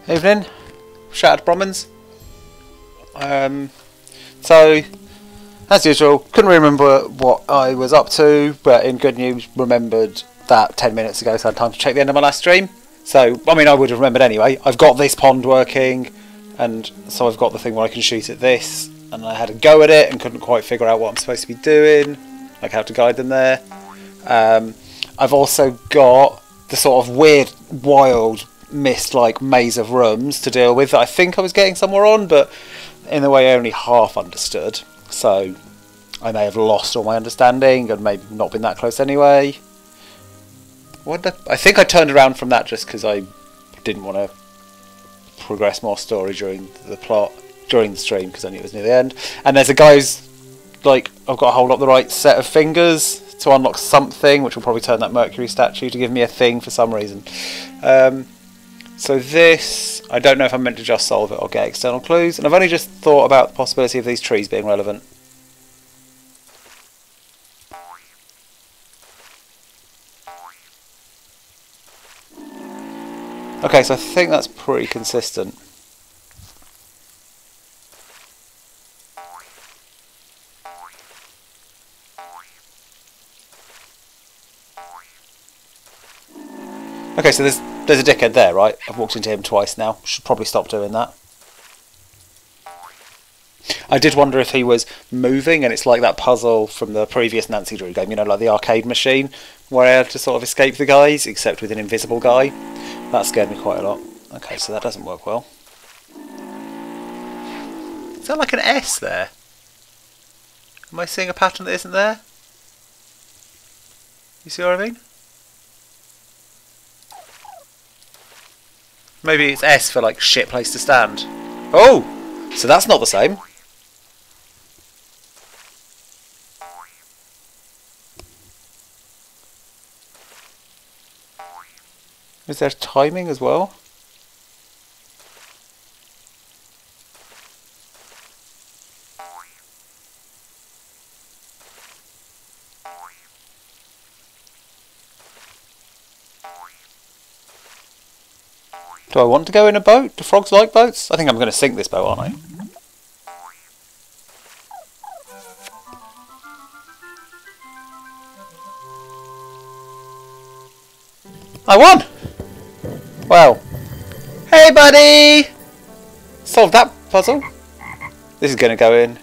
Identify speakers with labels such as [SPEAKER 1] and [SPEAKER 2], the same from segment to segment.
[SPEAKER 1] Evening, Shattered Brahmins. So, as usual, couldn't remember what I was up to, but in good news, remembered that 10 minutes ago, so I had time to check the end of my last stream. So, I mean, I would have remembered anyway. I've got this pond working, and so I've got the thing where I can shoot at this, and I had a go at it and couldn't quite figure out what I'm supposed to be doing, like how to guide them there. I've also got the sort of weird, wild mist-like maze of rooms to deal with that I think I was getting somewhere on, but in a way I only half understood. So I may have lost all my understanding and maybe not been that close anyway. I think I turned around from that just because I didn't want to progress more story during the stream, because I knew it was near the end. And there's a guy who's like, I've got to hold up the right set of fingers to unlock something, which will probably turn that Mercury statue to give me a thing for some reason. So this, I don't know if I'm meant to just solve it or get external clues, and I've only just thought about the possibility of these trees being relevant. Okay, so I think that's pretty consistent. Okay, so there's a dickhead there, right? I've walked into him twice now. Should probably stop doing that. I did wonder if he was moving, and it's like that puzzle from the previous Nancy Drew game, you know, like the arcade machine, where I had to sort of escape the guys, except with an invisible guy. That scared me quite a lot. Okay, so that doesn't work well. Is that like an S there? Am I seeing a pattern that isn't there? You see what I mean? Maybe it's S for like shit place to stand. Oh! So that's not the same. Is there timing as well? Do I want to go in a boat? Do frogs like boats? I think I'm going to sink this boat, aren't I? I won! Well. Hey buddy! Solved that puzzle. This is going to go in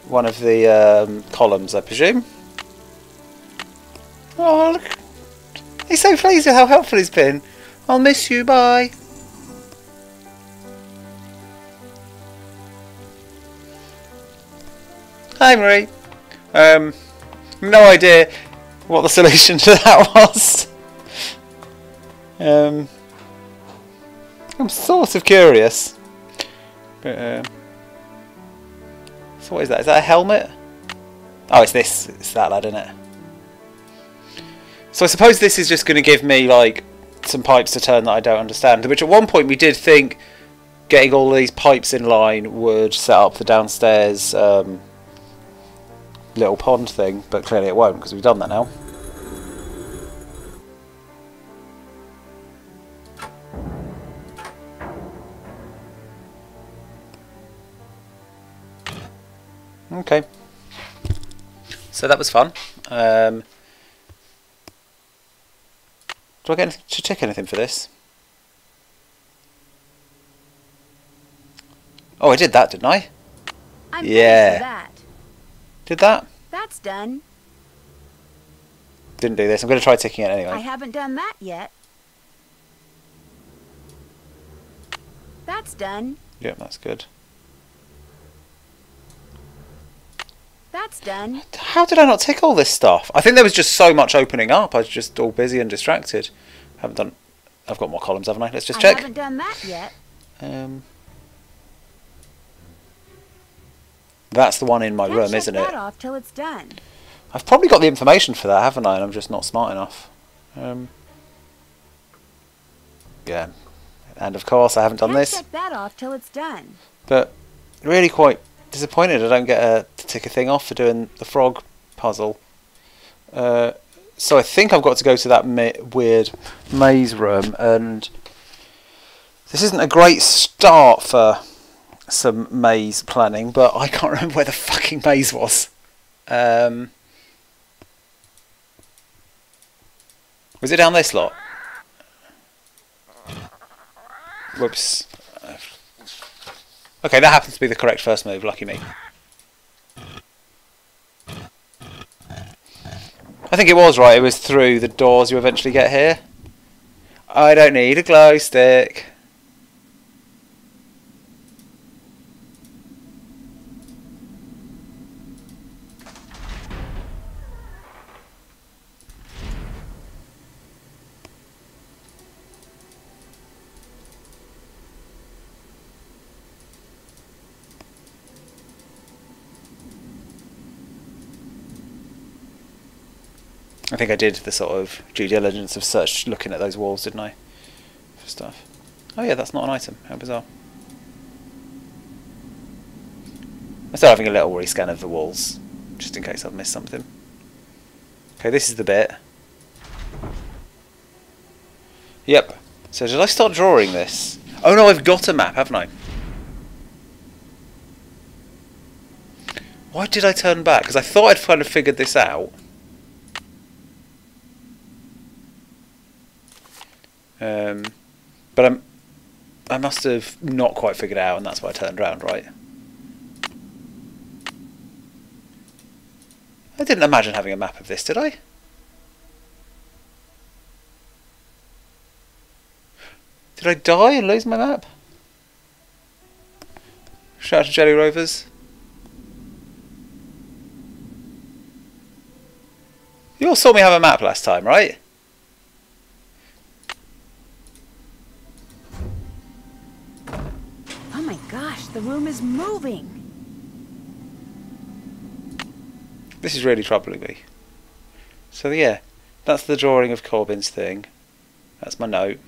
[SPEAKER 1] one of the columns, I presume. Oh, look. He's so pleased with how helpful he's been. I'll miss you, bye. Hi Marie. No idea what the solution to that was. I'm sort of curious. But, so what is that? Is that a helmet? Oh, it's this. It's that lad, isn't it? So I suppose this is just going to give me, like, some pipes to turn that I don't understand, which at one point we did think getting all these pipes in line would set up the downstairs little pond thing, but clearly it won't because we've done that now. Okay, so that was fun. Do I get to tick anything for this? Oh, I did that, didn't I?
[SPEAKER 2] I'm
[SPEAKER 1] yeah.
[SPEAKER 2] For that.
[SPEAKER 1] Did that?
[SPEAKER 2] That's done.
[SPEAKER 1] Didn't do this. I'm going to try ticking it anyway.
[SPEAKER 2] I haven't done that yet. That's done.
[SPEAKER 1] Yep, that's good.
[SPEAKER 2] That's done.
[SPEAKER 1] How did I not tick all this stuff? I think there was just so much opening up. I was just all busy and distracted. Haven't done. I've got more columns, haven't I? Let's just check.
[SPEAKER 2] I haven't done that yet.
[SPEAKER 1] That's the one in my room, isn't it?
[SPEAKER 2] Shut that off till it's done.
[SPEAKER 1] I've probably got the information for that, haven't I? And I'm just not smart enough. Yeah. And of course, I haven't done this.
[SPEAKER 2] Shut that off till it's done.
[SPEAKER 1] But really quite disappointed I don't get to tick a thing off for doing the frog puzzle. So I think I've got to go to that weird maze room and This isn't a great start for some maze planning, but I can't remember where the fucking maze was. Was it down this lot? Whoops. Okay, that happens to be the correct first move, lucky me. I think it was right, it was through the doors you eventually get here. I don't need a glow stick. I think I did the sort of due diligence of search looking at those walls, didn't I? For stuff. Oh yeah, that's not an item. How bizarre. I'm still having a little rescan of the walls, just in case I've missed something. Okay, this is the bit. Yep. So did I start drawing this? Oh no, I've got a map, haven't I? Why did I turn back? Because I thought I'd kind of figured this out. But I must have not quite figured it out, and that's why I turned around, right? I didn't imagine having a map of this, did I? Did I die and lose my map? Shout out to Jelly Rovers. You all saw me have a map last time, right?
[SPEAKER 2] Oh my gosh, the room is moving.
[SPEAKER 1] This is really troubling me. So yeah, that's the drawing of Corbyn's thing. That's my note.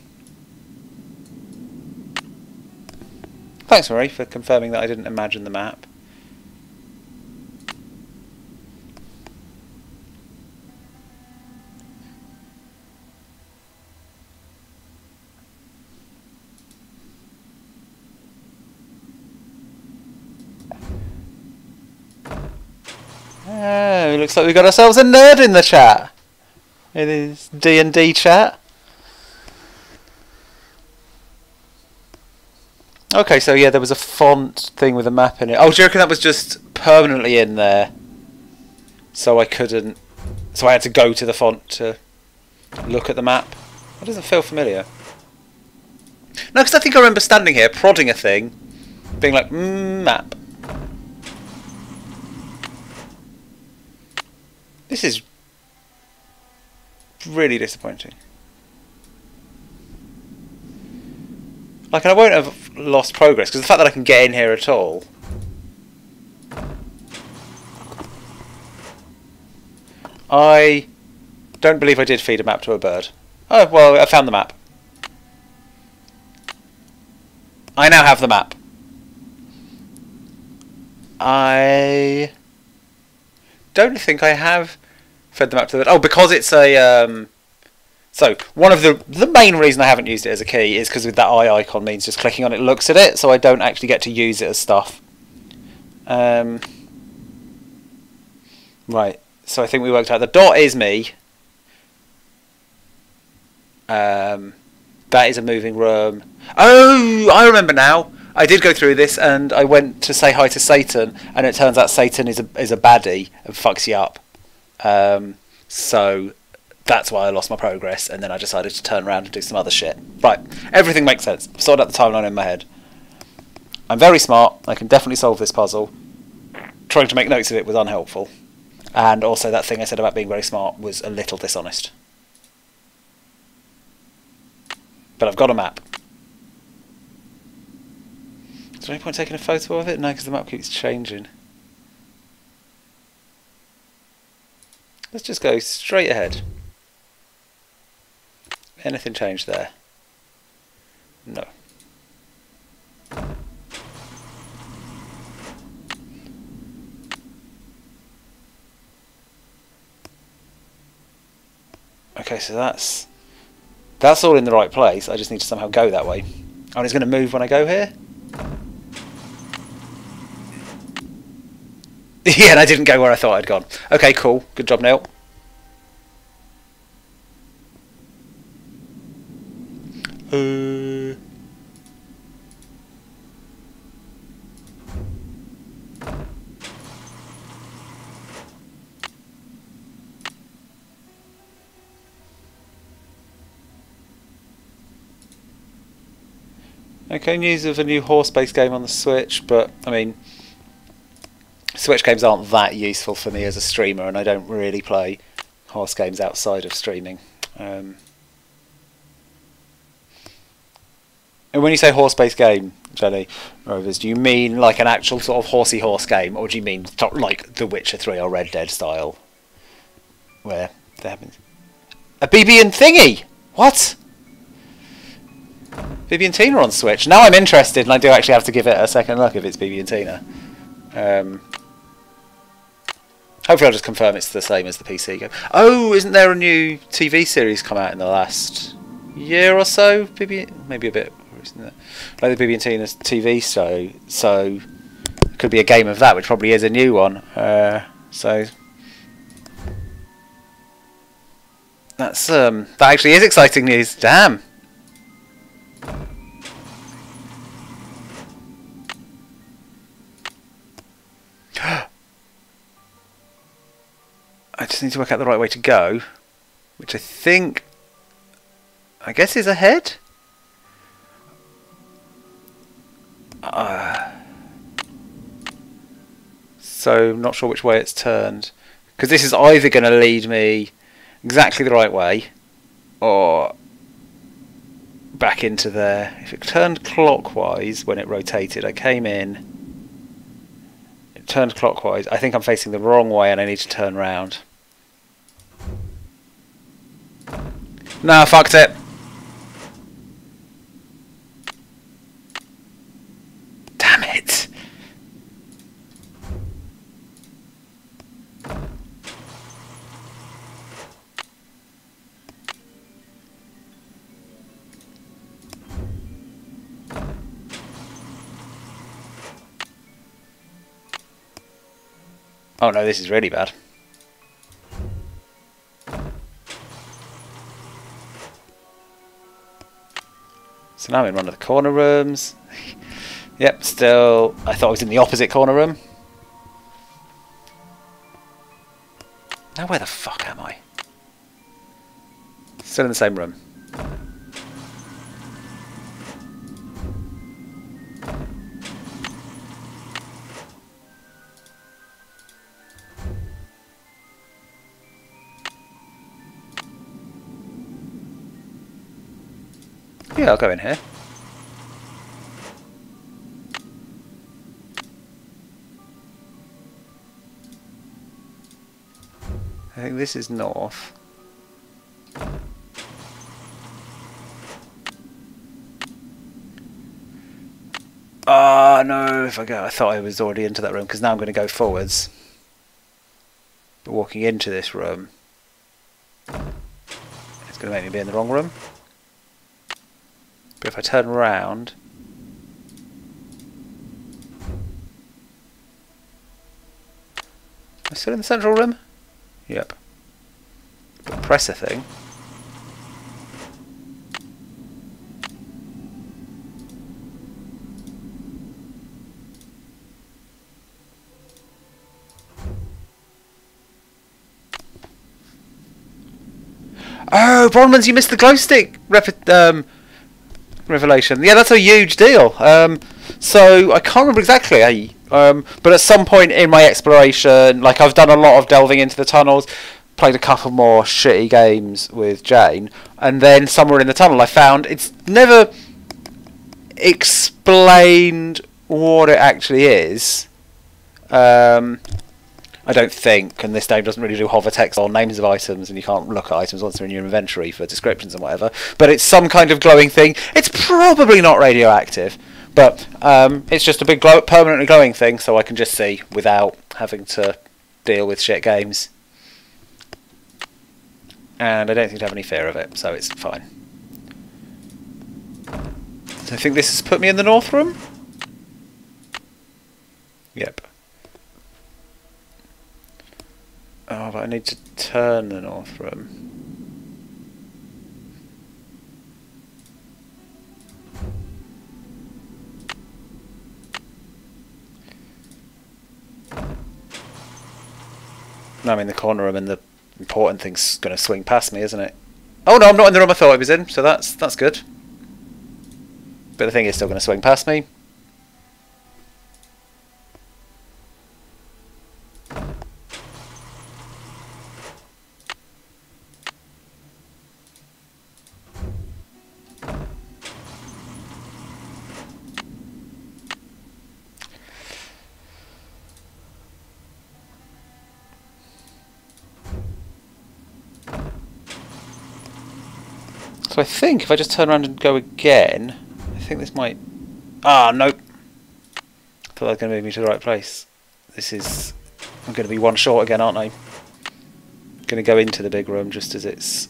[SPEAKER 1] Thanks, Marie, for confirming that I didn't imagine the map. Oh, looks like we got ourselves a nerd in the chat. It is D&D chat. Okay, so yeah, there was a font thing with a map in it. Oh, do you reckon that was just permanently in there? So I couldn't... So I had to go to the font to look at the map? That doesn't feel familiar. No, because I think I remember standing here, prodding a thing, being like, map. This is really disappointing. Like, I won't have lost progress, because the fact that I can get in here at all... I don't believe I did feed a map to a bird. Oh, well, I found the map. I now have the map. I don't think I have fed the map to the bird. Oh, because it's a... So, one of the main reason I haven't used it as a key is because with that eye icon means just clicking on it looks at it, so I don't actually get to use it as stuff. Right, so I think we worked out the dot is me. That is a moving room. Oh, I remember now. I did go through this and I went to say hi to Satan, and it turns out Satan is a baddie and fucks you up. So... that's why I lost my progress, and then I decided to turn around and do some other shit. Right, everything makes sense. I've sorted out the timeline in my head. I'm very smart. I can definitely solve this puzzle. Trying to make notes of it was unhelpful. And also that thing I said about being very smart was a little dishonest. But I've got a map. Is there any point taking a photo of it? No, because the map keeps changing. Let's just go straight ahead. Anything changed there? No. Okay, so that's all in the right place. I just need to somehow go that way. Oh, and it's going to move when I go here? Yeah, and I didn't go where I thought I'd gone. Okay, cool. Good job, Neil. Okay, news of a new horse-based game on the Switch, but, I mean, Switch games aren't that useful for me as a streamer, and I don't really play horse games outside of streaming. And when you say horse-based game, Jenny Rovers, do you mean like an actual sort of horsey horse game, or do you mean like The Witcher 3 or Red Dead style? Where there happens a BB and thingy? What? BB and Tina on Switch. Now I'm interested, and I do actually have to give it a second look if it's BB and Tina. Hopefully I'll just confirm it's the same as the PC game. Oh, isn't there a new TV series come out in the last year or so? Maybe a bit, isn't it? Like the BB and Tina's TV show. So it could be a game of that, which probably is a new one. So that's that actually is exciting news. Damn. I just need to work out the right way to go, which I guess is ahead? So, not sure which way it's turned. Because this is either going to lead me exactly the right way, or back into there. If it turned clockwise when it rotated, I came in, it turned clockwise. I think I'm facing the wrong way and I need to turn round. No, fucked it. Damn it. Oh no, this is really bad. So now I'm in one of the corner rooms. Yep, still... I thought I was in the opposite corner room. Now where the fuck am I? Still in the same room. Yeah, I'll go in here. I think this is north. Ah, no, if I go, I thought I was already into that room, because now I'm going to go forwards. But walking into this room, it's going to make me be in the wrong room. But if I turn around, am I still in the central room? Yep. But press a thing. Oh, Bronmans, you missed the glow stick revelation. Yeah, that's a huge deal. So I can't remember exactly, but at some point in my exploration, like I've done a lot of delving into the tunnels, played a couple more shitty games with Jane, and then somewhere in the tunnel I found it's never explained what it actually is. I don't think, and this game doesn't really do hover text on names of items, and you can't look at items once they're in your inventory for descriptions and whatever, but it's some kind of glowing thing. It's probably not radioactive, but it's just a big permanently glowing thing, so I can just see without having to deal with shit games. And I don't seem to have any fear of it, so it's fine. I think this has put me in the north room. Yep. Oh, but I need to turn the north room. No, I mean the corner room, and the important thing's going to swing past me, isn't it? Oh no, I'm not in the room I thought I was in, so that's good. But the thing is still going to swing past me. So I think if I just turn around and go again, I think this might... Ah, nope. I thought that was going to move me to the right place. This is... I'm going to be one short again, aren't I? I'm going to go into the big room just as it's...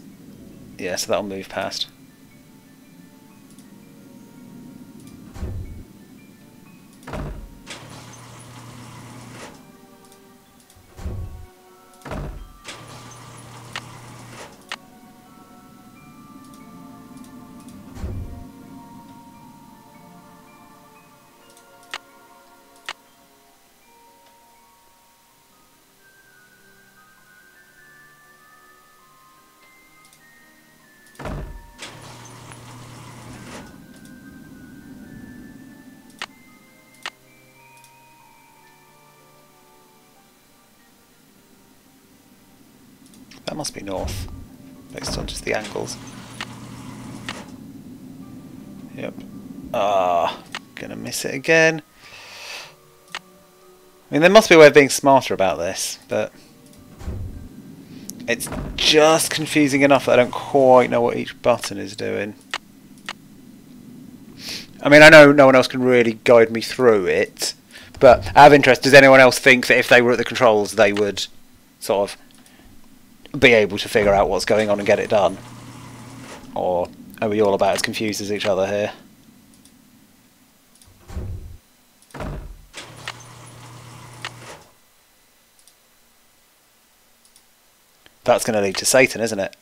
[SPEAKER 1] Yeah, so that'll move past. That must be north, based on just the angles. Yep. Ah, gonna miss it again. I mean, there must be a way of being smarter about this, but it's just confusing enough that I don't quite know what each button is doing. I mean, I know no one else can really guide me through it, but out of interest, does anyone else think that if they were at the controls, they would sort of be able to figure out what's going on and get it done? Or are we all about as confused as each other here? That's going to lead to Satan, isn't it?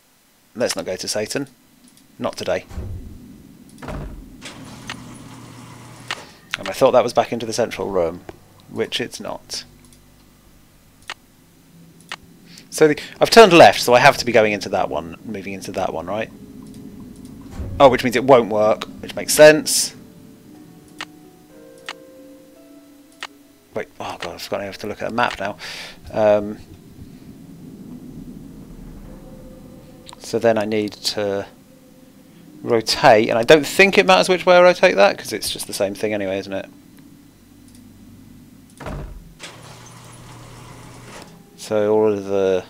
[SPEAKER 1] Let's not go to Satan. Not today. And I thought that was back into the central room, which it's not. So I've turned left, so I have to be going into that one, moving into that one, right? Oh, which means it won't work, which makes sense. Wait, oh god, I've forgotten I have to look at a map now. So then I need to rotate, and I don't think it matters which way I rotate that, because it's just the same thing anyway, isn't it? So all of the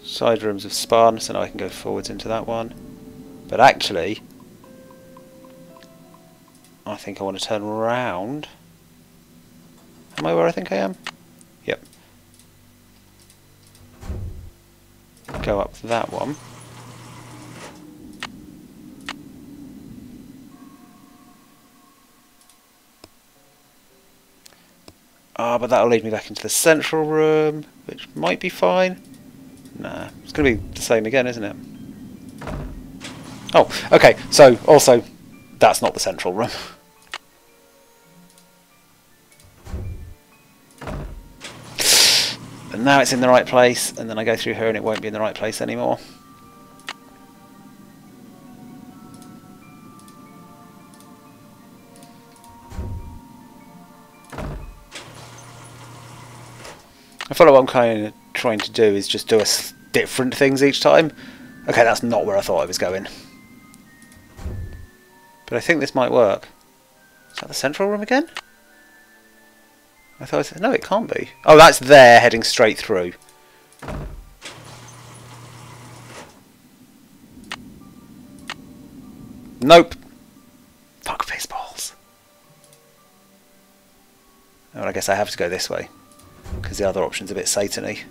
[SPEAKER 1] side rooms have spun, so now I can go forwards into that one. But actually, I think I want to turn around. Am I where I think I am? Yep. Go up that one. Ah, but that'll lead me back into the central room, which might be fine. Nah, it's going to be the same again, isn't it? Oh, okay, so also, that's not the central room. And now it's in the right place, and then I go through here and it won't be in the right place anymore. I feel like what I'm kind of trying to do is just do different things each time. Okay, that's not where I thought I was going. But I think this might work. Is that the central room again? I thought I said, no, it can't be. Oh, that's there, heading straight through. Nope. Fuck baseballs. Oh, well, I guess I have to go this way, because the other option's a bit Satan-y.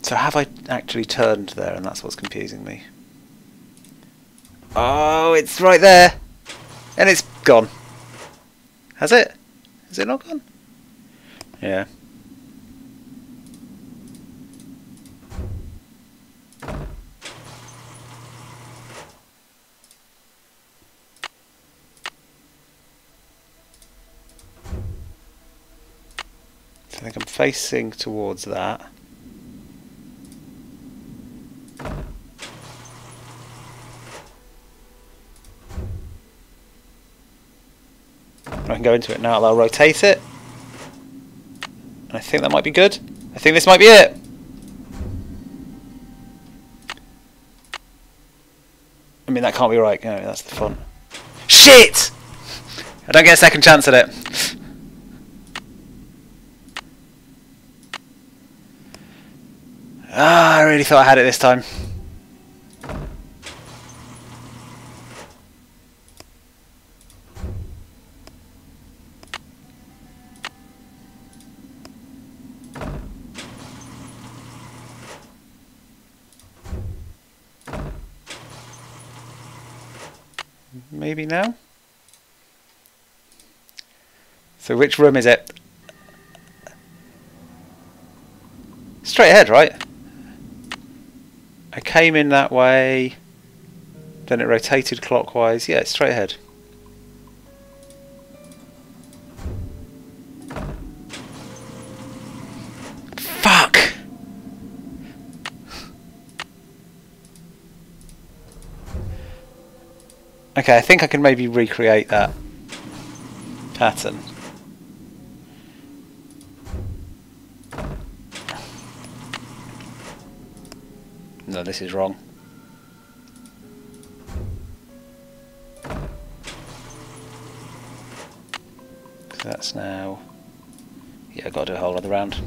[SPEAKER 1] So have I actually turned there, and that's what's confusing me? Oh, it's right there! And it's gone. Has it? Is it not gone? Yeah. So I think I'm facing towards that. I can go into it now, I'll rotate it. And I think that might be good. I think this might be it! I mean, that can't be right. No, that's the font. Shit! I don't get a second chance at it. Ah, I really thought I had it this time. Maybe now? So which room is it? Straight ahead, right? I came in that way, then it rotated clockwise. Yeah, it's straight ahead. Fuck! Okay, I think I can maybe recreate that pattern. No, this is wrong. So that's now... Yeah, I've got to do a whole other round.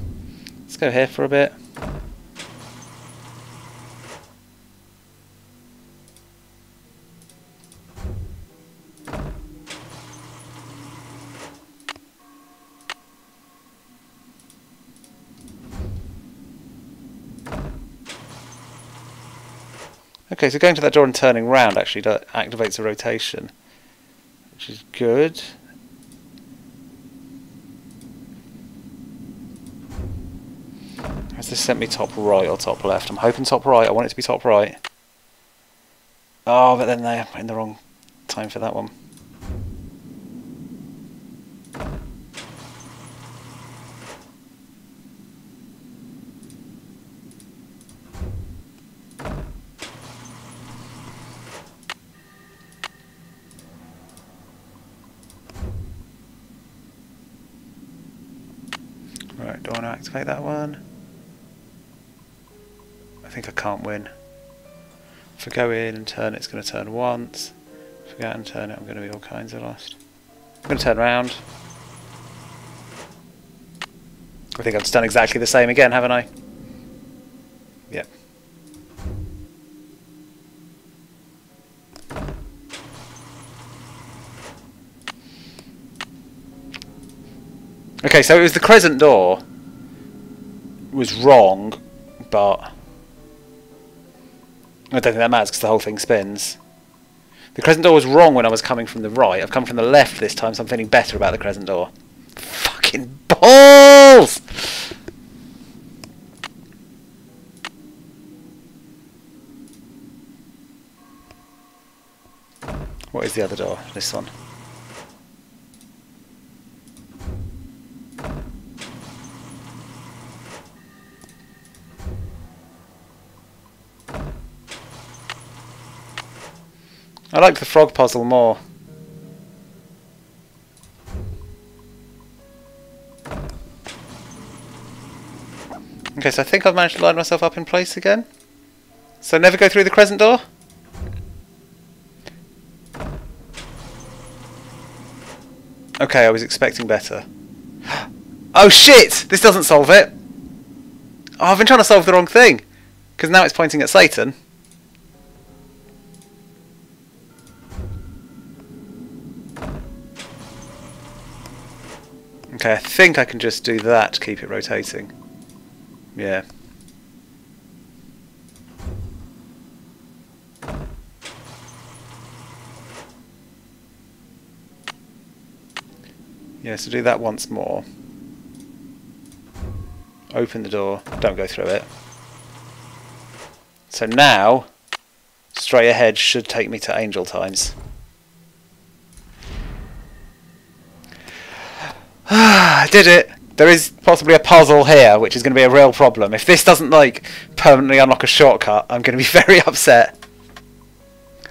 [SPEAKER 1] Let's go here for a bit. Okay, so going to that door and turning round actually activates a rotation, which is good. Has this sent me top right or top left? I'm hoping top right. I want it to be top right. Oh, but then they're in the wrong time for that one. Right, do I want to activate that one? I think I can't win. If I go in and turn it, it's going to turn once. If I go out and turn it, I'm going to be all kinds of lost. I'm going to turn around. I think I've just done exactly the same again, haven't I? Yep. Okay, so it was the crescent door was wrong, but I don't think that matters because the whole thing spins. The crescent door was wrong when I was coming from the right. I've come from the left this time, so I'm feeling better about the crescent door. Fucking balls! What is the other door? This one. I like the frog puzzle more. Okay, so I think I've managed to line myself up in place again. So never go through the crescent door? Okay, I was expecting better. Oh shit! This doesn't solve it! Oh, I've been trying to solve the wrong thing! Because now it's pointing at Satan. Okay, I think I can just do that to keep it rotating. Yeah. Yeah, so do that once more. Open the door, don't go through it. So now, straight ahead should take me to Angel Times. I did it! There is possibly a puzzle here, which is going to be a real problem. If this doesn't, like, permanently unlock a shortcut, I'm going to be very upset.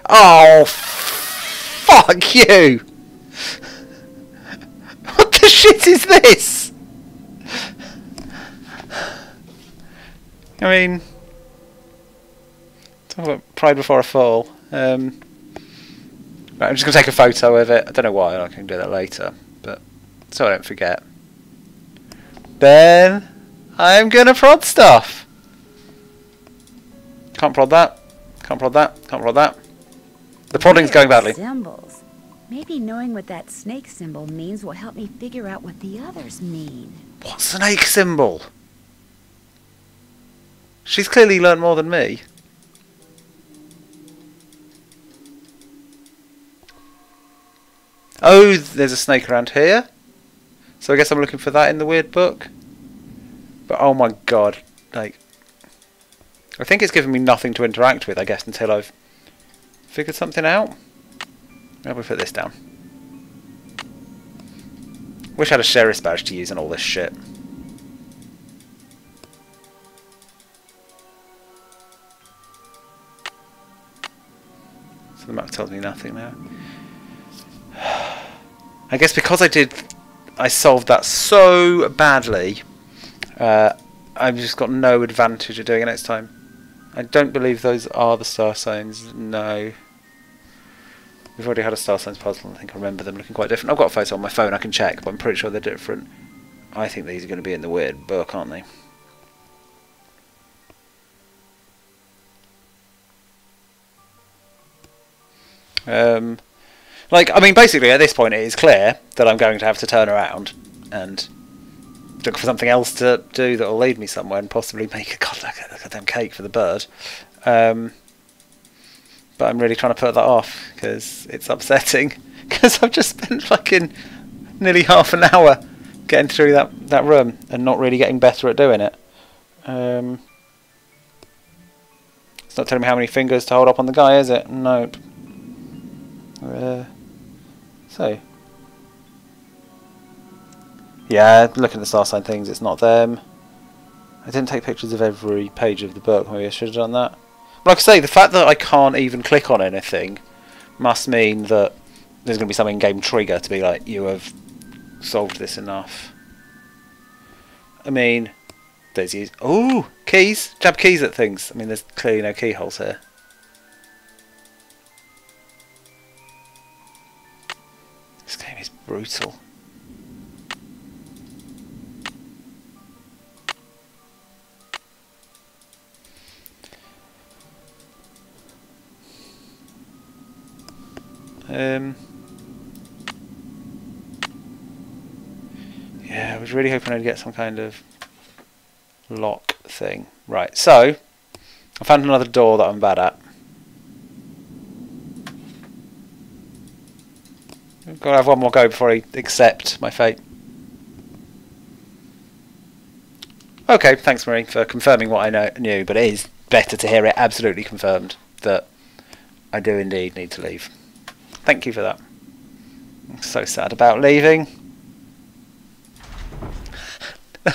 [SPEAKER 1] Oh, fuck you! What the shit is this? I mean, talk about pride before a fall. Right, I'm just going to take a photo of it. I don't know why, I can do that later, but so I don't forget. Then I'm going to prod stuff. Can't prod that. Can't prod that. Can't prod that. The prodding's going badly.
[SPEAKER 2] Symbols. Maybe knowing what that snake symbol means will help me figure out what the others mean.
[SPEAKER 1] What snake symbol? She's clearly learnt more than me. Oh, there's a snake around here. So I guess I'm looking for that in the weird book. But oh my god, like, I think it's given me nothing to interact with, I guess, until I've figured something out. Maybe we put this down. Wish I had a sheriff's badge to use on all this shit. So the map tells me nothing now. I guess because I solved that so badly, I've just got no advantage of doing it next time. I don't believe those are the star signs. No. We've already had a star signs puzzle, and I think I remember them looking quite different. I've got a photo on my phone I can check, but I'm pretty sure they're different. I think these are going to be in the weird book, aren't they? Like, I mean, basically at this point it is clear that I'm going to have to turn around and look for something else to do that will lead me somewhere and possibly make a goddamn cake for the bird. But I'm really trying to put that off because it's upsetting. Because I've just spent fucking nearly half an hour getting through that room and not really getting better at doing it. It's not telling me how many fingers to hold up on the guy, is it? Nope. So, yeah, looking at the star sign things, it's not them. I didn't take pictures of every page of the book, maybe I should have done that. But like I say, the fact that I can't even click on anything must mean that there's going to be some in-game trigger to be like, you have solved this enough. I mean, there's these. Ooh, keys! Jab keys at things. I mean, there's clearly no keyholes here. This game is brutal. Yeah, I was really hoping I'd get some kind of lock thing. Right, so I found another door that I'm bad at. I've got to have one more go before I accept my fate. Okay, thanks Marie for confirming what I knew, but it is better to hear it absolutely confirmed that I do indeed need to leave. Thank you for that. I'm so sad about leaving.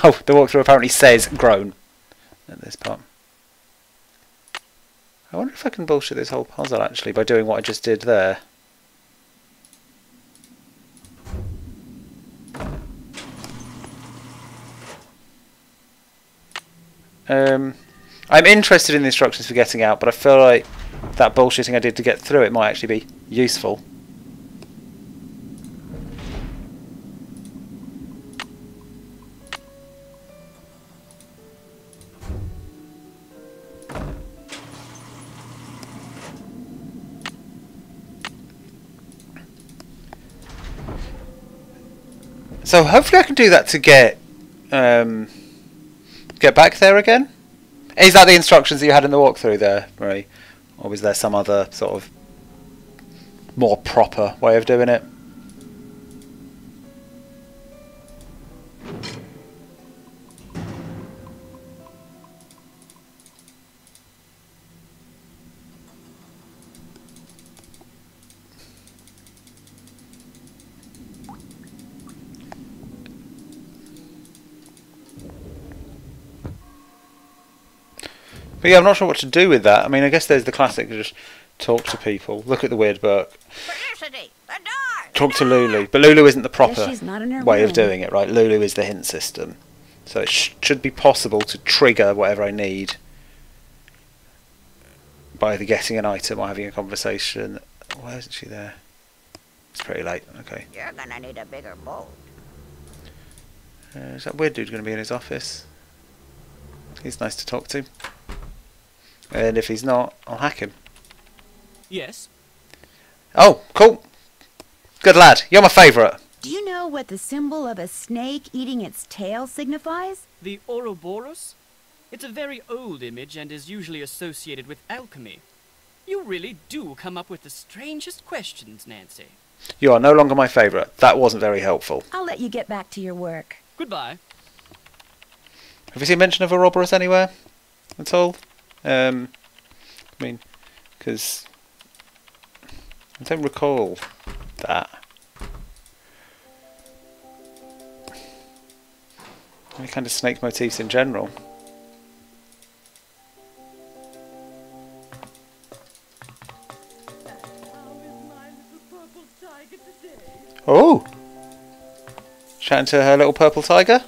[SPEAKER 1] Oh, the walkthrough apparently says groan at this part. I wonder if I can bullshit this whole puzzle actually by doing what I just did there. I'm interested in the instructions for getting out, but I feel like that bullshitting I did to get through it might actually be useful. So hopefully I can do that to get back there again. Is that the instructions that you had in the walkthrough there, Marie? Or was there some other sort of more proper way of doing it? But yeah, I'm not sure what to do with that. I mean, I guess there's the classic, just talk to people. Look at the weird book.
[SPEAKER 2] Felicity, the door!
[SPEAKER 1] Talk to Lulu. But Lulu isn't the proper
[SPEAKER 2] she's not in her
[SPEAKER 1] way of
[SPEAKER 2] room.
[SPEAKER 1] doing it, right? Lulu is the hint system. So it should be possible to trigger whatever I need by either getting an item or having a conversation. Why isn't she there? It's pretty late. Okay.
[SPEAKER 2] You're gonna need a bigger boat.
[SPEAKER 1] Is that weird dude going to be in his office? He's nice to talk to. And if he's not, I'll hack him.
[SPEAKER 3] Yes?
[SPEAKER 1] Oh, cool. Good lad. You're my favourite.
[SPEAKER 2] Do you know what the symbol of a snake eating its tail signifies?
[SPEAKER 3] The Ouroboros? It's a very old image and is usually associated with alchemy. You really do come up with the strangest questions, Nancy.
[SPEAKER 1] You are no longer my favourite. That wasn't very helpful.
[SPEAKER 2] I'll let you get back to your work.
[SPEAKER 3] Goodbye.
[SPEAKER 1] Have you seen mention of Ouroboros anywhere at all? I mean, because I don't recall that. Any kind of snake motifs in general. Oh! Chatting to her little purple tiger?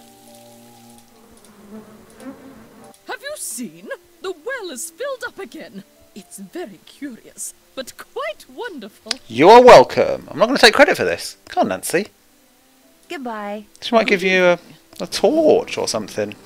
[SPEAKER 4] Have you seen? The well is filled up again. It's very curious, but quite wonderful.
[SPEAKER 1] You are welcome. I'm not going to take credit for this. Come on, Nancy.
[SPEAKER 2] Goodbye.
[SPEAKER 1] She might give you a torch or something.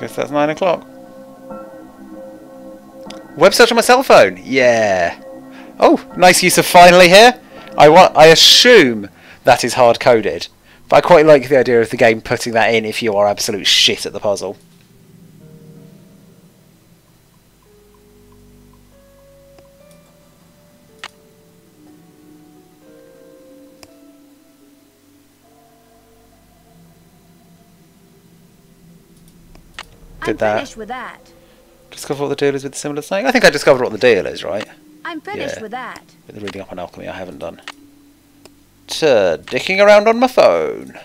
[SPEAKER 1] Guess that's 9 o'clock. Web search on my cell phone. Yeah. Oh, nice use of finally here. I assume that is hard coded, but I quite like the idea of the game putting that in if you are absolute shit at the puzzle.
[SPEAKER 2] I'm finished with that.
[SPEAKER 1] Discover what the deal is with the similar snake? I think I discovered what the deal is, right?
[SPEAKER 2] I'm finished
[SPEAKER 1] Yeah.
[SPEAKER 2] with that.
[SPEAKER 1] With the reading up on alchemy I haven't done. Dicking around on my phone.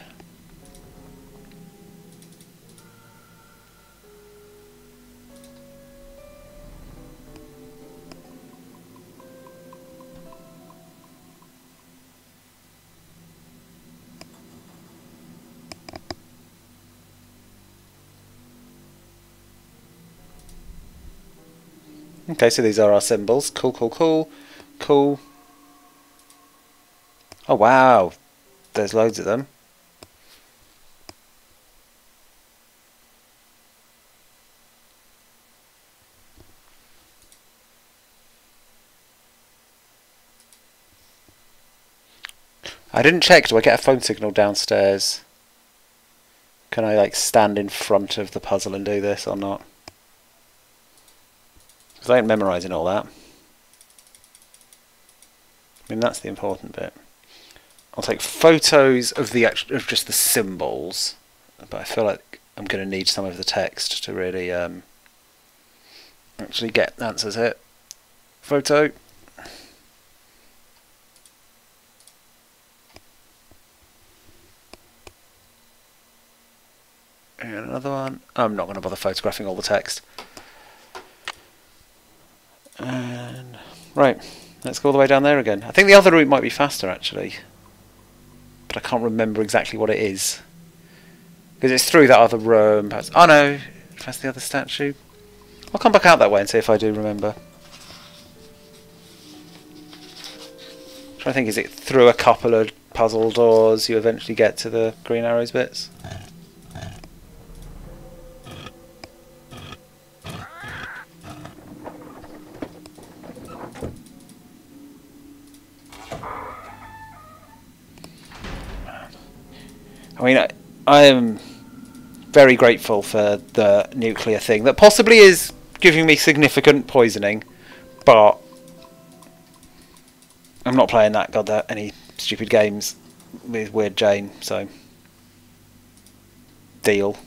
[SPEAKER 1] Okay, so these are our symbols. Cool, cool, cool. Cool. Oh, wow. There's loads of them. I didn't check. Do I get a phone signal downstairs? Can I, like, stand in front of the puzzle and do this or not? Because I ain't memorising all that. I mean, that's the important bit. I'll take photos of the of just the symbols, but I feel like I'm going to need some of the text to really actually get answers here. Photo. And another one. I'm not going to bother photographing all the text. And right, let's go all the way down there again. I think the other route might be faster actually, but I can't remember exactly what it is because it's through that other room. Perhaps. Oh no, that's the other statue. I'll come back out that way and see if I do remember. I'm trying to think, is it through a couple of puzzle doors you eventually get to the green arrows bits? I mean, I am very grateful for the nuclear thing that possibly is giving me significant poisoning, but I'm not playing that any stupid games with Weird Jane, so deal.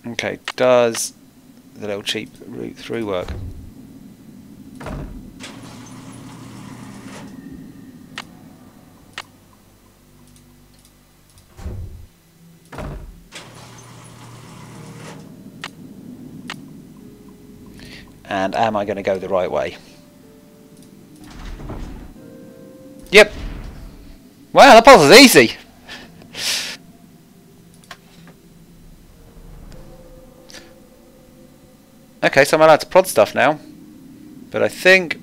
[SPEAKER 1] Okay, does the little cheap route through work? And am I going to go the right way? Yep. Wow, that puzzle's easy. Okay, so I'm allowed to prod stuff now. But I think...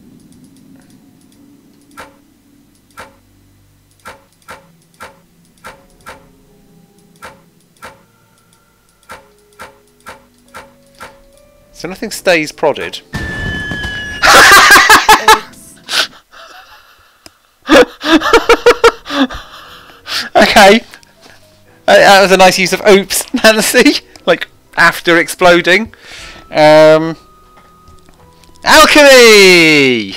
[SPEAKER 1] So nothing stays prodded. Okay. That was a nice use of oops, Nancy. Like, after exploding. Alchemy!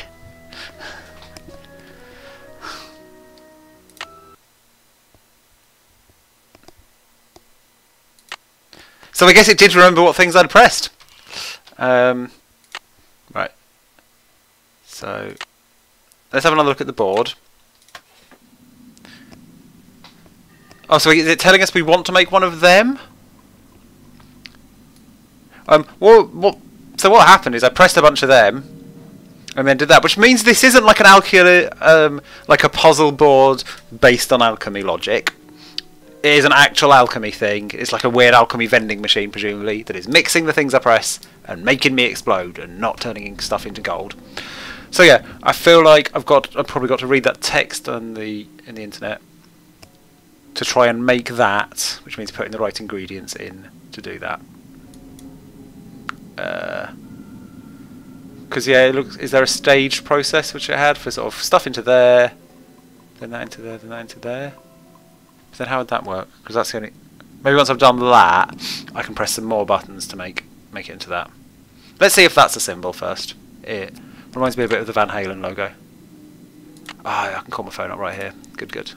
[SPEAKER 1] So I guess it did remember what things I'd pressed. Right. So, let's have another look at the board. Oh, so is it telling us we want to make one of them? So what happened is I pressed a bunch of them, and then did that, which means this isn't like an like a puzzle board based on alchemy logic. It is an actual alchemy thing. It's like a weird alchemy vending machine, presumably, that is mixing the things I press and making me explode and not turning stuff into gold. So yeah, I feel like I've probably got to read that text in the internet to try and make that, which means putting the right ingredients in to do that. Because yeah, it looks. Is there a staged process which it had for sort of stuff into there, then that into there, then that into there? But then how would that work? Because that's the only. Maybe once I've done that, I can press some more buttons to make it into that. Let's see if that's a symbol first. It reminds me a bit of the Van Halen logo. Ah, I can call my phone up right here. Good, good.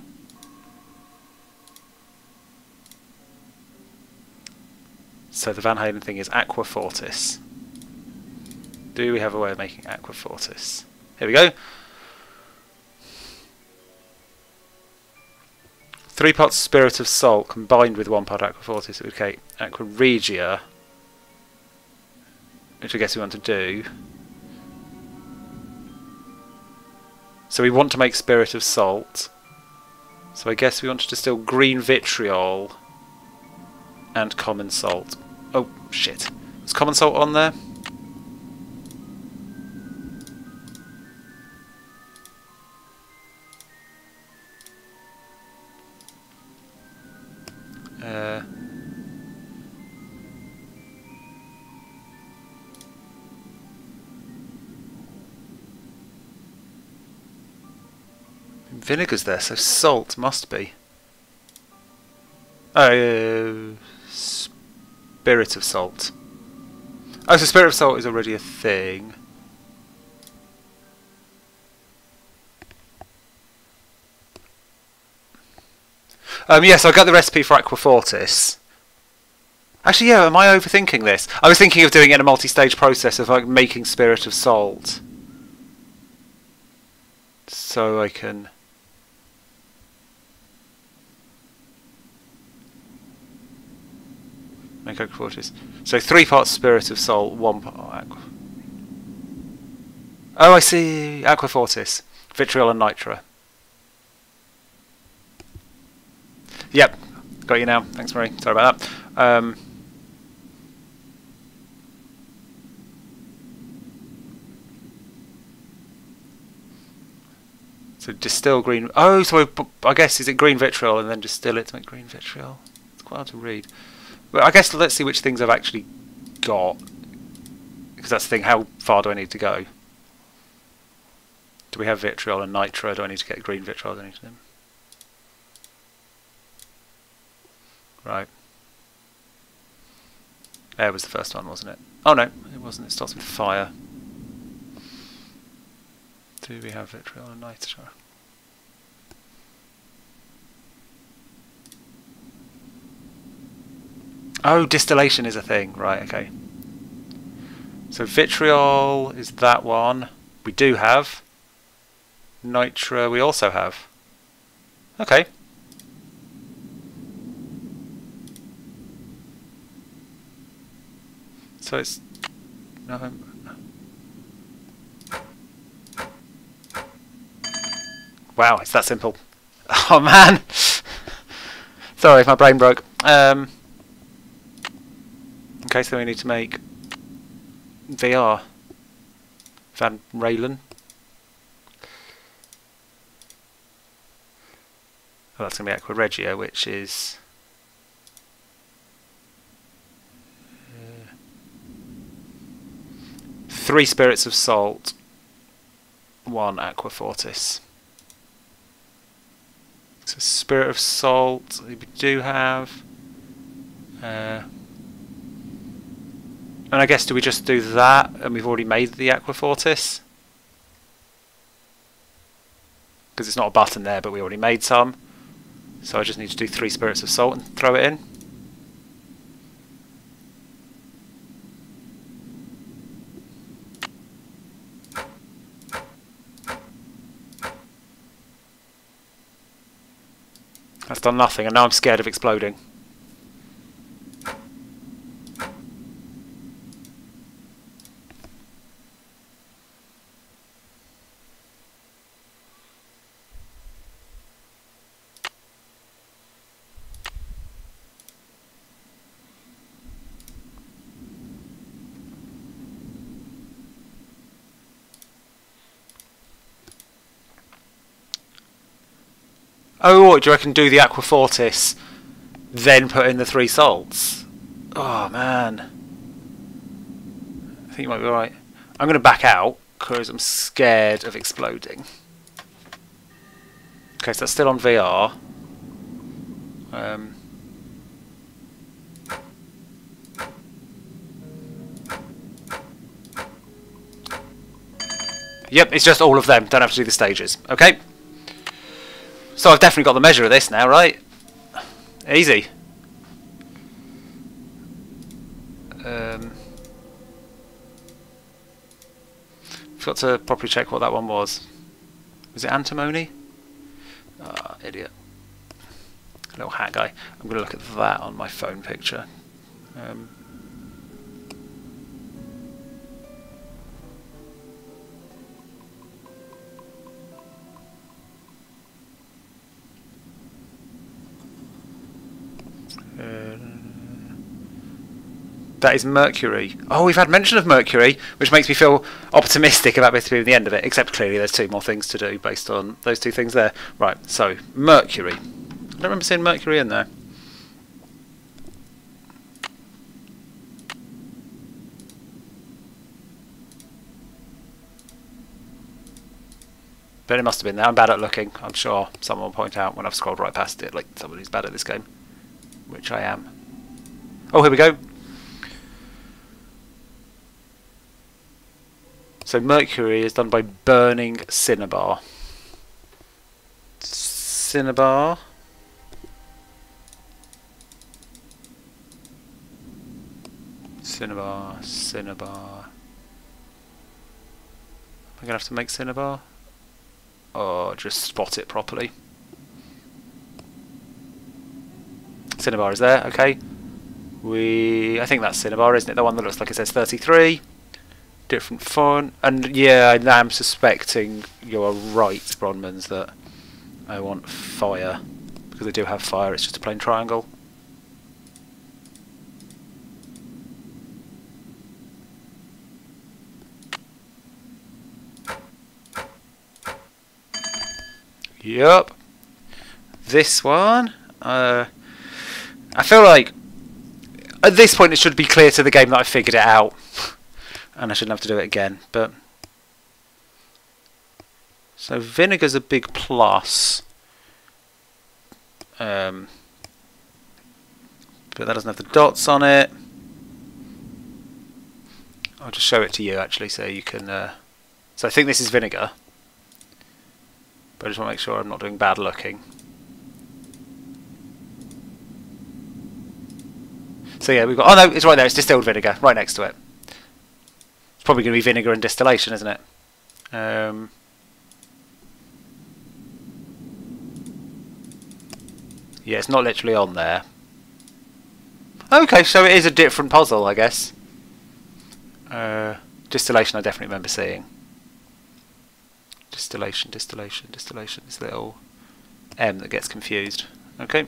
[SPEAKER 1] So the Van Halen thing is Aquafortis. Do we have a way of making Aquafortis? Here we go. 3 parts Spirit of Salt combined with 1 part Aquafortis. Okay, Aqua Regia, which I guess we want to do. So we want to make Spirit of Salt. So I guess we want to distill green vitriol and common salt. Oh shit! Is common salt on there? Vinegar's there, so salt must be. Oh, Spirit of Salt. Oh, so Spirit of Salt is already a thing. Yes, I got the recipe for Aquafortis. Actually, yeah, am I overthinking this? I was thinking of doing it in a multi-stage process of like making Spirit of Salt. So I can... make Aquafortis. So 3 parts Spirit of Salt, 1 part Aqua. Oh, I see. Aquafortis, vitriol and nitra. Yep, got you now. Thanks, Marie. Sorry about that. So distill green. Oh, so I guess is it green vitriol and then distill it to make green vitriol? It's quite hard to read. But I guess let's see which things I've actually got, because that's the thing. How far do I need to go? Do we have vitriol and nitra? Do I need to get green vitriol? Do I need to... Right. Air was the first one, wasn't it? Oh no, it wasn't. It starts with fire. Do we have vitriol and nitro? Oh, distillation is a thing. Right, okay. So vitriol is that one. We do have. Nitro we also have. Okay. So it's... No. Wow, it's that simple. Oh man! Sorry if my brain broke. Okay, so we need to make VR. Van Raylan. Well, that's going to be Aqua Regia, which is... 3 spirits of salt, 1 Aquafortis. So spirit of salt we do have. And I guess do we just do that and we've already made the Aquafortis? Because it's not a button there, but we already made some. So I just need to do 3 spirits of salt and throw it in. That's done nothing, and now I'm scared of exploding. Oh, what, do you reckon do the Aquafortis, then put in the 3 salts? Oh, man. I think you might be right. I'm going to back out, because I'm scared of exploding. Okay, so that's still on VR. Yep, it's just all of them. Don't have to do the stages. Okay. So I've definitely got the measure of this now, right? Easy. Forgot to properly check what that one was. Was it antimony? Ah, idiot. Little hat guy. I'm going to look at that on my phone picture. That is mercury. Oh, we've had mention of mercury, which makes me feel optimistic about this being the end of it, except clearly there's 2 more things to do based on those 2 things there. Right, so, mercury. I don't remember seeing mercury in there. But it must have been there. I'm bad at looking. I'm sure someone will point out when I've scrolled right past it, like someone who's bad at this game. Which I am. Oh, here we go. So mercury is done by burning cinnabar. Cinnabar. Cinnabar. Cinnabar. Am I going to have to make cinnabar? Or just spot it properly? Cinnabar is there, okay. I think that's cinnabar, isn't it? The one that looks like it says 33. Different font. And yeah, I am suspecting you're right, Bronmans, that I want fire. Because I do have fire, it's just a plain triangle. Yup. This one. I feel like at this point it should be clear to the game that I figured it out. And I shouldn't have to do it again. But so vinegar's a big plus. But that doesn't have the dots on it. I'll just show it to you actually so you can... so I think this is vinegar. But I just want to make sure I'm not doing bad looking. So yeah, we've got... Oh no, it's right there. It's distilled vinegar, right next to it. It's probably going to be vinegar and distillation, isn't it? Yeah, it's not literally on there. Okay, so it is a different puzzle, I guess. Distillation I definitely remember seeing. Distillation, distillation, distillation. This little M that gets confused. Okay.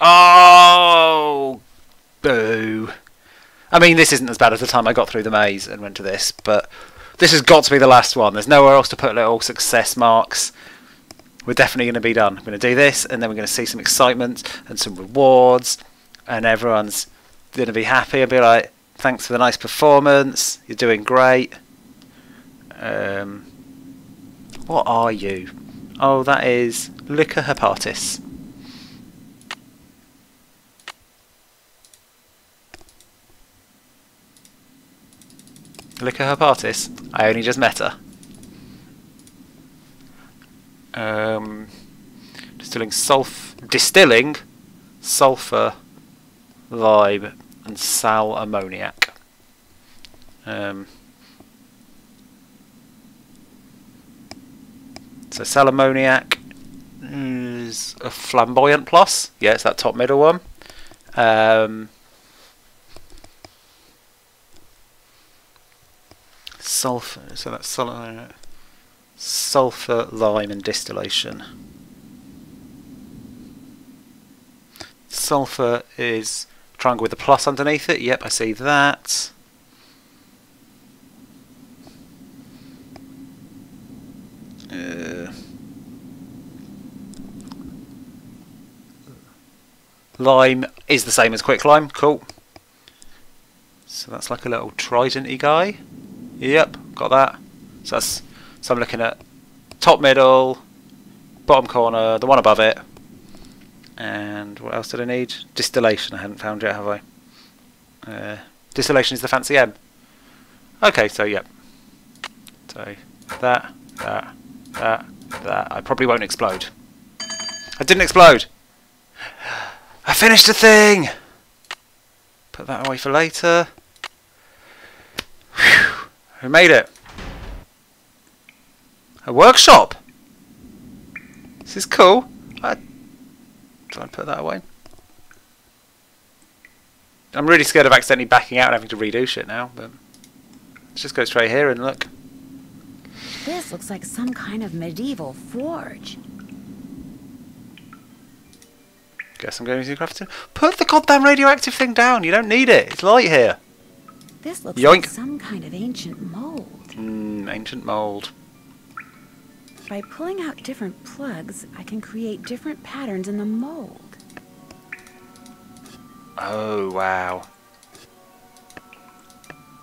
[SPEAKER 1] Oh! Boo. I mean, this isn't as bad as the time I got through the maze and went to this, but this has got to be the last one. There's nowhere else to put little success marks. We're definitely going to be done. I'm going to do this, and then we're going to see some excitement and some rewards, and everyone's going to be happy and be like, thanks for the nice performance, you're doing great. What are you? Oh, that is Aquafortis. Aquafortis? I only just met her. Distilling sulfur, lime, and sal ammoniac. So sal ammoniac is a flamboyant plus. Yeah, it's that top middle one. Sulfur. So that's sulfur, lime, and distillation. Sulfur is triangle with a plus underneath it. Yep, I see that. Lime is the same as quicklime. Cool. So that's like a little trident-y guy. Yep, got that. So I'm looking at top, middle, bottom corner, the one above it. And what else did I need? Distillation I haven't found yet, have I? Distillation is the fancy M. Okay, so yep. So that. I probably won't explode. I didn't explode! I finished the thing! Put that away for later. Whew. I made it. A workshop! This is cool. Try and put that away. I'm really scared of accidentally backing out and having to redo shit now, but let's just go straight here and look.
[SPEAKER 2] This looks like some kind of medieval forge.
[SPEAKER 1] Guess I'm going to do crafting. Put the goddamn radioactive thing down. You don't need it. It's light here.
[SPEAKER 2] This looks
[SPEAKER 1] Yoink.
[SPEAKER 2] like some kind of ancient mold.
[SPEAKER 1] Ancient mold.
[SPEAKER 2] By pulling out different plugs, I can create different patterns in the mold.
[SPEAKER 1] Oh, wow.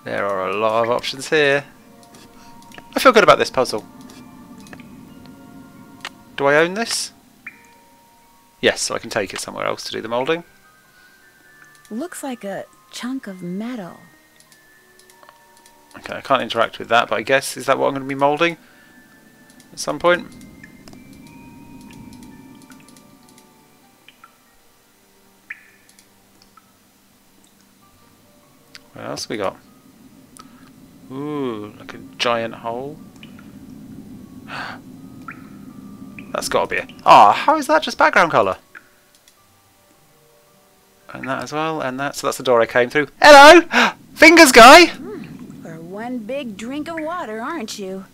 [SPEAKER 1] There are a lot of options here. I feel good about this puzzle. Do I own this? Yes, so I can take it somewhere else to do the moulding.
[SPEAKER 2] Looks like a chunk of metal.
[SPEAKER 1] Okay, I can't interact with that, but I guess, is that what I'm going to be moulding at some point? What else have we got? Ooh, like a giant hole. That's got to be it. Ah, how is that just background colour? And that as well, and that. So that's the door I came through. Hello! Fingers guy!
[SPEAKER 2] You're one big drink of water, aren't you?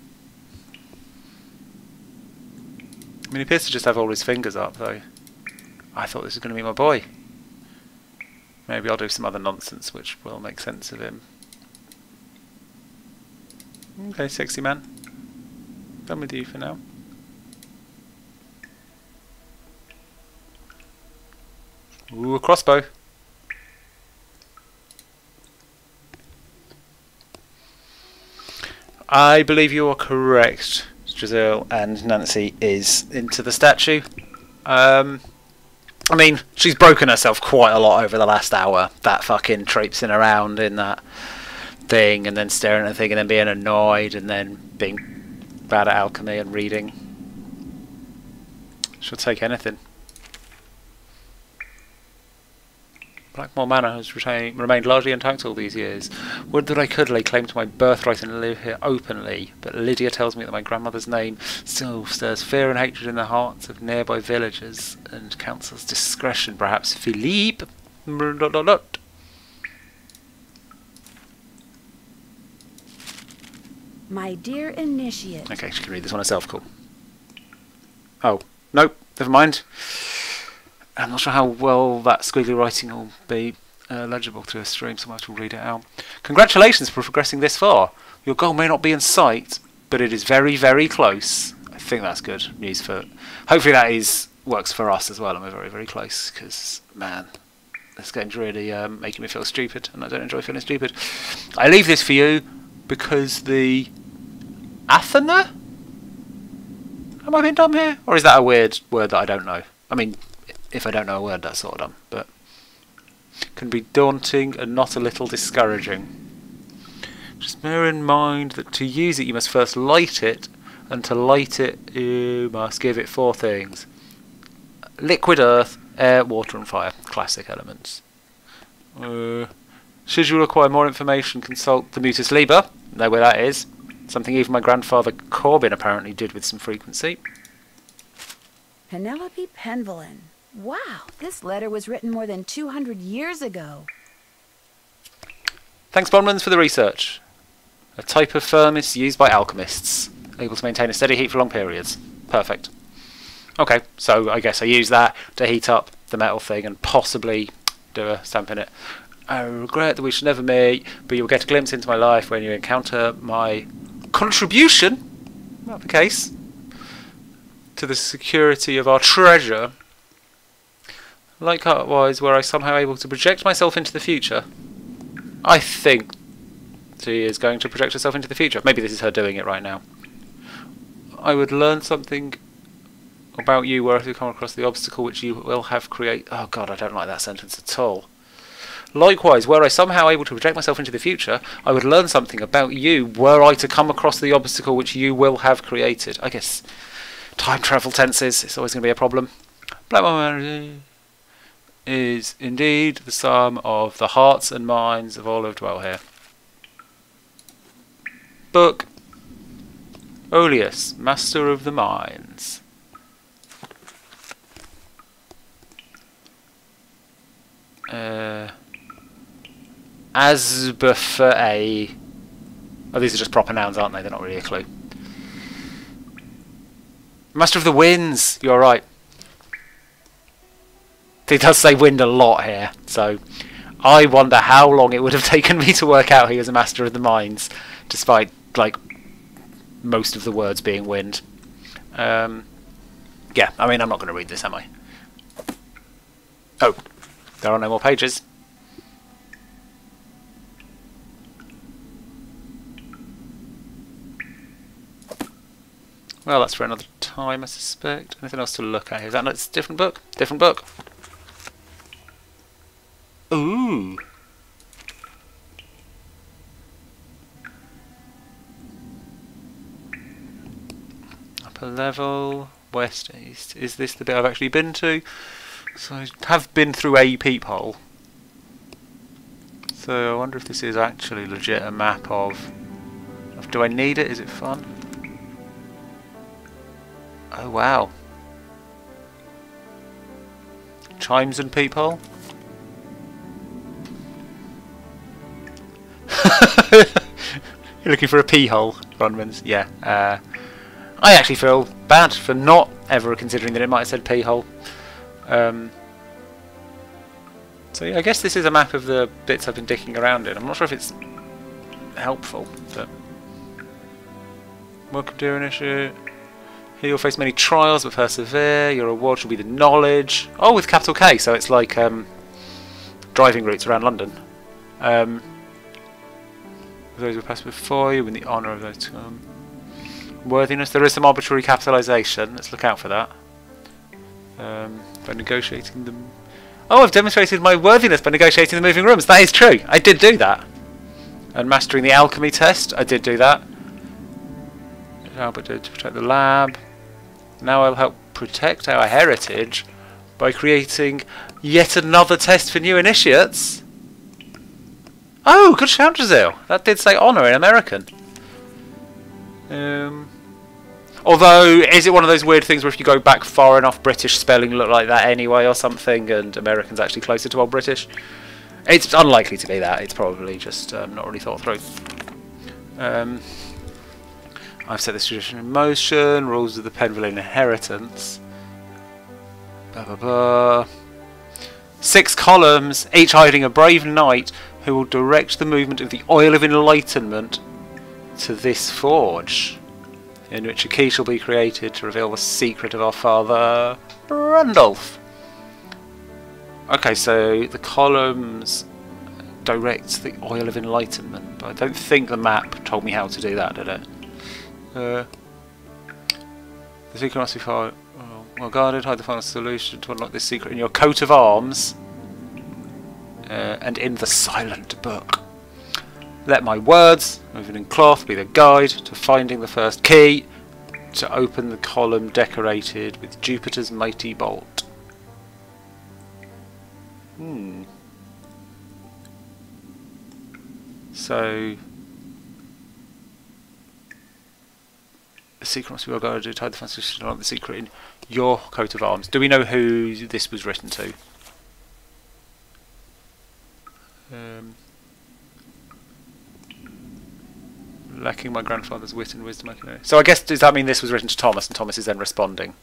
[SPEAKER 1] I mean, he appears to just have all his fingers up, though. I thought this was going to be my boy. Maybe I'll do some other nonsense which will make sense of him. Okay, sexy man. Done with you for now. Ooh, a crossbow. I believe you are correct, Giselle, and Nancy is into the statue. I mean, she's broken herself quite a lot over the last hour. That fucking traipsing around in that thing, and then staring at the thing, and then being annoyed, and then being bad at alchemy and reading. She'll take anything. Blackmoor Manor has remained largely intact all these years. Would that I could lay claim to my birthright and live here openly, but Lydia tells me that my grandmother's name still stirs fear and hatred in the hearts of nearby villagers, and counsels discretion. Perhaps Philippe...
[SPEAKER 2] My dear initiate.
[SPEAKER 1] Okay, she can read this one herself, cool. Oh, nope, never mind. I'm not sure how well that squiggly writing will be legible to a stream, so I have to read it out. Congratulations for progressing this far. Your goal may not be in sight, but it is very, very close. I think that's good news for... Hopefully that works for us as well, and we're very, very close, because, man, this game's really making me feel stupid, and I don't enjoy feeling stupid. I leave this for you, because the... Athena? Am I being dumb here? Or is that a weird word that I don't know? I mean... If I don't know a word, that's sort of dumb, but can be daunting and not a little discouraging. Just bear in mind that to use it you must first light it, and to light it you must give it 4 things. Liquid earth, air, water and fire. Classic elements. Should you require more information, consult the Mutus Liber. Know where that is. Something even my grandfather Corbin apparently did with some frequency.
[SPEAKER 2] Penelope Pendulum. Wow, this letter was written more than 200 years ago.
[SPEAKER 1] Thanks, Bondmans, for the research. A type of furnace used by alchemists, able to maintain a steady heat for long periods. Perfect. Okay, so I guess I use that to heat up the metal thing and possibly do a stamp in it. I regret that we should never meet, but you'll get a glimpse into my life when you encounter my contribution, not the case, to the security of our treasure. Likewise, were I somehow able to project myself into the future. I think she is going to project herself into the future. Maybe this is her doing it right now. I would learn something about you were I to come across the obstacle which you will have created. Oh god, I don't like that sentence at all. Likewise, were I somehow able to project myself into the future, I would learn something about you were I to come across the obstacle which you will have created. I guess time travel tenses, it's always going to be a problem. Blackmoor is indeed the sum of the hearts and minds of all who dwell here. Book Oleus, Master of the Mines. Asbuffer. Oh, these are just proper nouns, aren't they? They're not really a clue. Master of the Winds, you're right. He does say wind a lot here, so I wonder how long it would have taken me to work out he was a Master of the Mines, despite, like, most of the words being wind. Yeah, I mean, I'm not going to read this, am I? Oh, there are no more pages. Well, that's for another time, I suspect. Anything else to look at here? Is that a different book? Different book. Ooh. Upper level, west, east. Is this the bit I've actually been to? So I have been through a peephole. So I wonder if this is actually legit a map of... Do I need it? Is it fun? Oh wow. Chimes and peephole? You're looking for a pee hole, Ronmans? Yeah. I actually feel bad for not ever considering that it might have said pee hole. So yeah, I guess this is a map of the bits I've been dicking around in. I'm not sure if it's helpful, but... Welcome to an issue. Here you'll face many trials but persevere. Your reward shall be the knowledge. Oh, with capital K, so it's like driving routes around London. Those who passed before you, win the honour of those to come. Worthiness, there is some arbitrary capitalisation. Let's look out for that. By negotiating them. Oh, I've demonstrated my worthiness by negotiating the moving rooms. That is true. I did do that. And mastering the alchemy test. I did do that. Albert did to protect the lab. Now I'll help protect our heritage by creating yet another test for new initiates. Oh, good shout, Giselle. That did say honour in American. Although, is it one of those weird things where if you go back far enough, British spelling look like that anyway or something, and American's actually closer to Old British? It's unlikely to be that. It's probably just not really thought through. I've set this tradition in motion. Rules of the Pendulum inheritance. Blah, blah, blah. 6 columns, each hiding a brave knight who will direct the movement of the Oil of Enlightenment to this forge, in which a key shall be created to reveal the secret of our father, Randolph. Okay, so the columns direct the Oil of Enlightenment, but I don't think the map told me how to do that, did it? The secret must be well guarded. Hide the final solution to unlock this secret in your coat of arms and in the silent book. Let my words, woven in cloth, be the guide to finding the first key to open the column decorated with Jupiter's mighty bolt. So the secret must be well guarded. Hide the final solution to unlock the secret in your coat of arms. Do we know who this was written to? Lacking my grandfather's wit and wisdom, I can know. So I guess, does that mean this was written to Thomas and Thomas is then responding?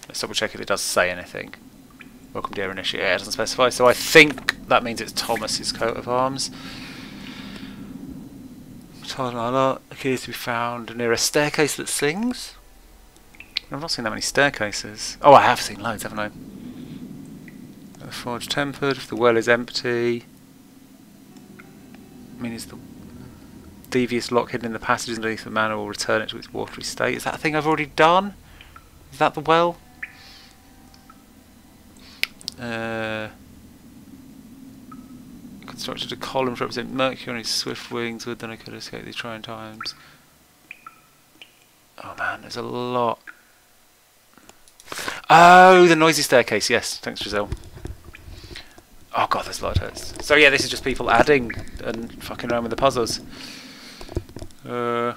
[SPEAKER 1] Let's double check if it does say anything. Welcome dear initiate. Yeah, it doesn't specify, so I think that means it's Thomas's coat of arms. Appears to be found near a staircase that sings. I've not seen that many staircases. Oh, I have seen loads, haven't I? The forge tempered, if the well is empty. I mean, is the devious lock hidden in the passages underneath the manor will return it to its watery state? Is that a thing I've already done? Is that the well? Constructed a column to represent Mercury on his swift wings. Would then I could escape these trying times. Oh man, there's a lot. Oh, the noisy staircase. Yes, thanks, Giselle. Oh god, there's a lot of hurts. So yeah, this is just people adding and fucking around with the puzzles. Oh,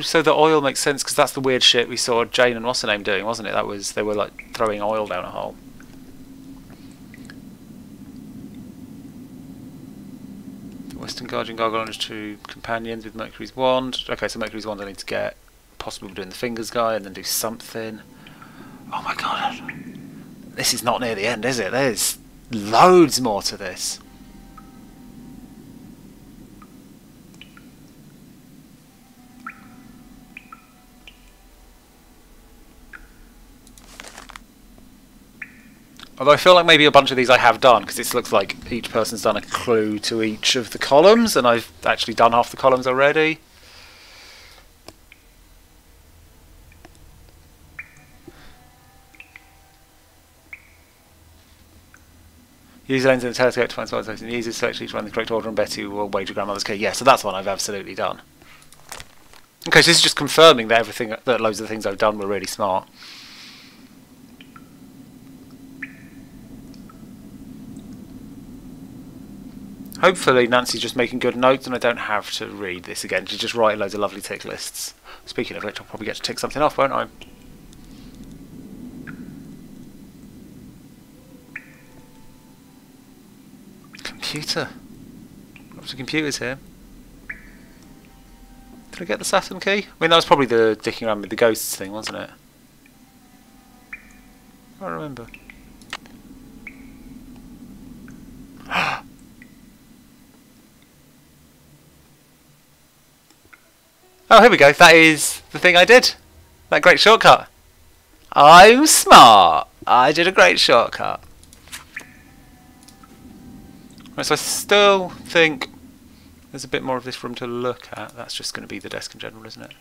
[SPEAKER 1] so the oil makes sense because that's the weird shit we saw Jane and what's her name doing, wasn't it? That was, they were like throwing oil down a hole. The Western Guardian Gargoyle is 2 companions with Mercury's wand. Okay, so Mercury's wand I need to get. Possibly doing the fingers guy and then do something. Oh my god. This is not near the end, is it? There's loads more to this. Although I feel like maybe a bunch of these I have done, because this looks like each person's done a clue to each of the columns, and I've actually done half the columns already. Use the lens and the telescope to find spots and use it select each one in the correct order and Betty will wager grandmother's key. Yeah, so that's one I've absolutely done. Okay, so this is just confirming that that loads of the things I've done were really smart. Hopefully Nancy's just making good notes and I don't have to read this again. She's just writing loads of lovely tick lists. Speaking of which, I'll probably get to tick something off, won't I? Computer. Lots of computers here. Did I get the Saturn key? I mean, that was probably the dicking around with the ghosts thing, wasn't it? I don't remember. Oh, here we go. That is the thing I did. That great shortcut. I'm smart. I did a great shortcut. Right, so I still think there's a bit more of this room to look at. That's just going to be the desk in general, isn't it?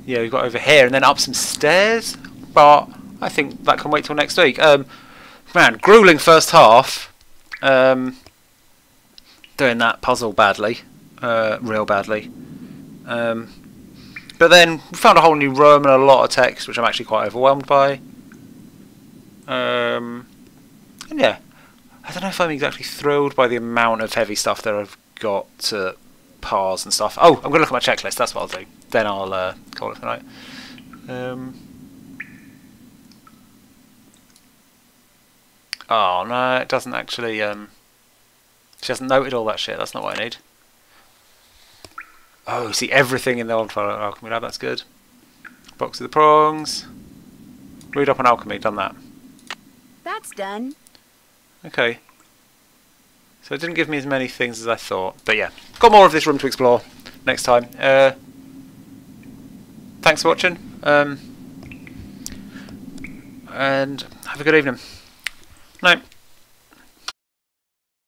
[SPEAKER 1] Yeah, we've got over here and then up some stairs, but I think that can wait till next week. Man, grueling first half. Doing that puzzle badly. Real badly. But then we found a whole new room and a lot of text, which I'm actually quite overwhelmed by. And yeah, I don't know if I'm exactly thrilled by the amount of heavy stuff that I've got to parse and stuff. Oh, I'm going to look at my checklist, that's what I'll do. Then I'll call it for night. Oh no, it doesn't actually, she hasn't noted all that shit, that's not what I need. Oh, see everything in the Untitled Alchemy Lab, that's good. Box of the prongs. Read up on alchemy, done that.
[SPEAKER 2] That's done.
[SPEAKER 1] Okay. So it didn't give me as many things as I thought. But yeah, got more of this room to explore next time. Thanks for watching. And have a good evening. Night.